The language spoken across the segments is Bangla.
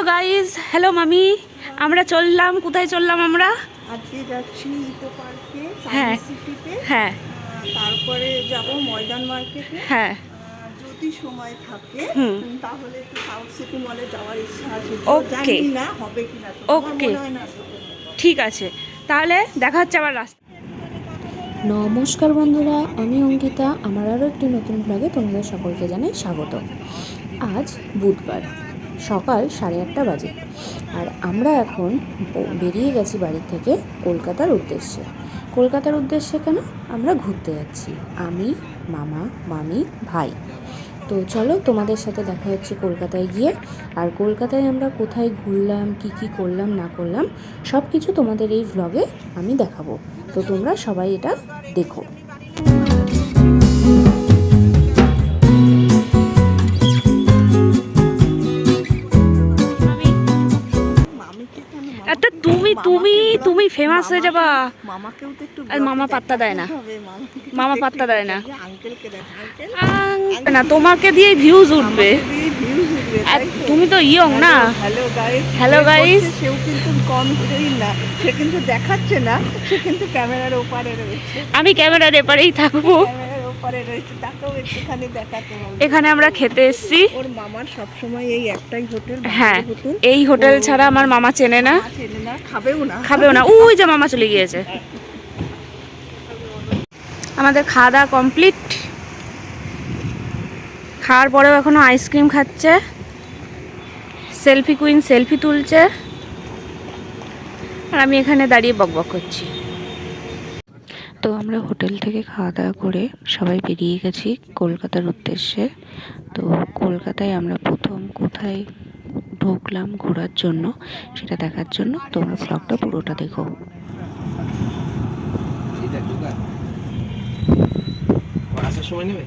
গাইস, হ্যালো মামি। আমরা চললাম, কোথায় চললাম আমরা? আজকে যাচ্ছি ইকো পার্কে, হ্যাঁ সায়েন্স সিটিতে। হ্যাঁ তারপরে যাব ময়দান মার্কেটে। হ্যাঁ যদি সময় থাকে তাহলে একটু সাউথ সিটি মলে যাওয়ার ইচ্ছা আছে। ওকে। জানি না হবে কিনা, ওকে, মনে হয় না। ঠিক আছে, তাহলে দেখা হচ্ছে আবার রাস্তা। নমস্কার বন্ধুরা, আমি অঙ্কিতা। আমার আরও একটি নতুন ব্লগে তোমাদের সকলকে জানাই স্বাগত। আজ বুধবার সকাল 8:30 বাজে, আর আমরা এখন বেরিয়ে গেছি বাড়ি থেকে কলকাতার উদ্দেশ্যে। কলকাতার উদ্দেশ্যে কেন? আমরা ঘুরতে যাচ্ছি, আমি, মামা, মামি, ভাই। তো চলো, তোমাদের সাথে দেখা হচ্ছে কলকাতায় গিয়ে। আর কলকাতায় আমরা কোথায় ঘুরলাম, কি করলাম না করলাম, সব কিছু তোমাদের এই ভ্লগে আমি দেখাবো। তো তোমরা সবাই এটা দেখো। একটা তুমি ফেমাস হয়ে যাবা। মামাকেও তো একটু আর মামা পাত্তা দেয় না, মামা পাত্তা দেয় না। আঙ্কেলকে দেখ, না, তোমাকে দিয়ে ভিউজ উঠবে। আর তুমি তো ইয়ং না। হ্যালো গাইস, সেও কিন্তু কম হিরোইন না, সে কিন্তু দেখাচ্ছে না, সে কিন্তু ক্যামেরার ওপারে রয়েছে। আমি ক্যামেরার এপারেই থাকবো, ক্যামেরার ওপারে রয়েছে, তাকেও একটুখানি দেখাতে হবে। এখানে আমরা খেতে এসেছি। ওর মামার সবসময় এই একটাই হোটেল। হ্যাঁ, এই হোটেল ছাড়া আমার মামা চেনে না, খাবেও না। ওই যে মামা চলে গিয়েছে। আমাদের খাওয়া দাওয়া কমপ্লিট। খাওয়ার পরেও এখনো আইসক্রিম খাচ্ছে। সেলফি কুইন সেলফি তুলছে, আর আমি এখানে দাঁড়িয়ে বকবক করছি। তো আমরা হোটেল থেকে খাওয়া দাওয়া করে সবাই বেরিয়ে গেছি কলকাতার উদ্দেশ্যে। তো কলকাতায় আমরা প্রথম কোথায় ঢুকলাম ঘোরার জন্য, সেটা দেখার জন্য তোমরা ব্লগটা পুরোটা দেখো। সময় নেবে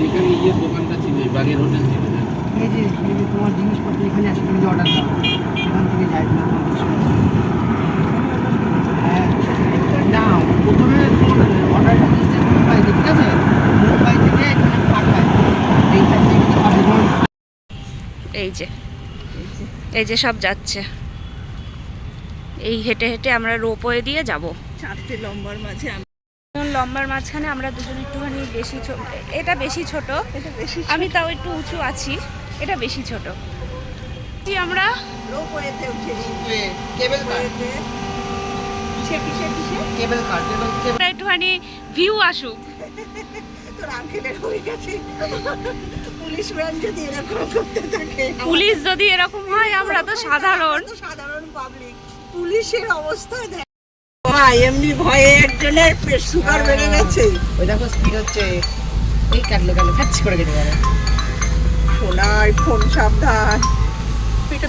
এখানে ইয়ের দোকানটা ছিল, বাগের হোটেল ছিল। এই যে তোমার জিনিসপত্র এখানে আছে, তুমি অর্ডার দাও, এখান থেকে যাই না। নাও প্রথমে অর্ডারটা দিচ্ছে মুম্বাই, ঠিক আছে? মুম্বাই থেকে এখানে পাঠায়, এইখান থেকে এই যে সব যাচ্ছে। এই হেঁটে হেঁটে আমরা রোপওয়ে দিয়ে যাব। চারটে লম্বার মাঝে লম্বার মাঝখানে আমরা দুজন একটুখানি বেশি ছোট। এটা বেশি ছোট, আমি তাও একটু উঁচু আছি। এটা বেশি ছোট। আমরা রোপওয়েতে উঠেছি। কেবল কার, কেবল কার, একটুখানি ভিউ আসুক। তোর আঙ্কেলের হয়ে গেছে। পুলিশ ভ্যান যদি এরকম করতে থাকে, পুলিশ যদি এরকম হয়, আমরা তো সাধারণ পাবলিক। পুলিশের অবস্থা দেখ। এমনি ভয়ে একজনের সুগার বেড়ে গেছে। ওই দেখো স্পিড হচ্ছে, এই কাটলো ফ্যাচ করে কেটে গেল। সোনার ফোন সাবধান। এটা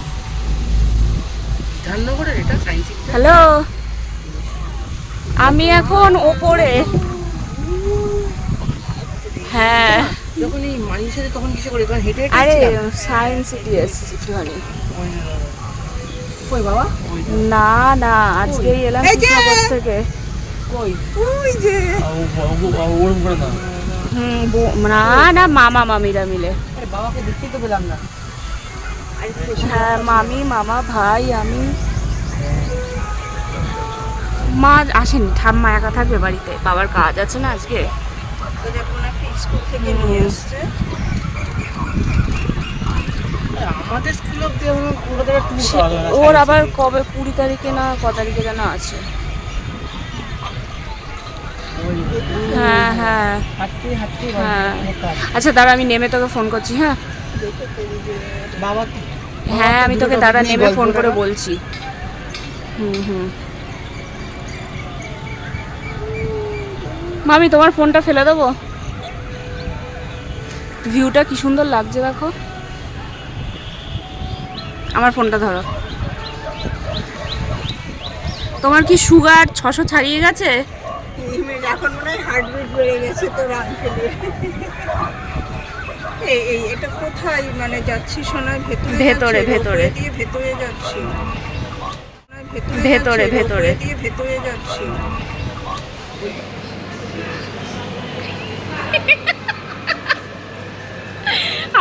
ধান্যগড়ের, এটা সায়েন্স। হ্যালো, আমি এখন ওপরে। হ্যাঁ, যখন এই মানির সাথে তখন কিছু করে, তখন হেঁটে হেঁটে আরে এসেছিলাম। সায়েন্স সিটি এসেছি একটুখানি। কই বাবা? না না, আজকেই এলাম এই যে! কৃষ্ণনগর থেকে। কই? ওই যে না না, মামা মামিরা মিলে। আরে বাবাকে দেখতেই তো পেলাম না। হ্যাঁ, মামি, মামা, ভাই, আমি। মা আসেনি, ঠাম্মা একা থাকবে বাড়িতে, বাবার কাজ আছে না আজকে। স্কুল থেকে নিয়ে এসছে। আমাদের স্কুল অব্দি কলকাতার ট্যুর করা যায় না। ওর আবার কবে 20 তারিখে না ক তারিখে যেন আছে। হ্যাঁ হ্যাঁ হাঁটতে হাঁটতে হ্যাঁ। আচ্ছা দাঁড়া, আমি নেমে তোকে ফোন করছি। হ্যাঁ বাবা, হ্যাঁ, আমি তোকে দাঁড়া নেমে ফোন করে বলছি। মামি, তোমার ফোনটা ফেলে দেবো? ভিউটা কি সুন্দর লাগছে দেখো। আমার ফোনটা ধরো। তোমার কি সুগার 600 ছাড়িয়ে গেছে? এখন মনে হয় হার্টবিট বেড়ে গেছে তোর আঙ্কেলের। এই এটা কোথায় মানে যাচ্ছি সোনার? ভেতরে ভেতরে দিয়ে ভেতরে যাচ্ছি। ভেতরে, যাচ্ছি, ভেতরে। রোপওয়ে দিয়ে ভেতরে যাচ্ছি।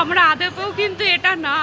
আমরা আদপেও কিন্তু এটা না।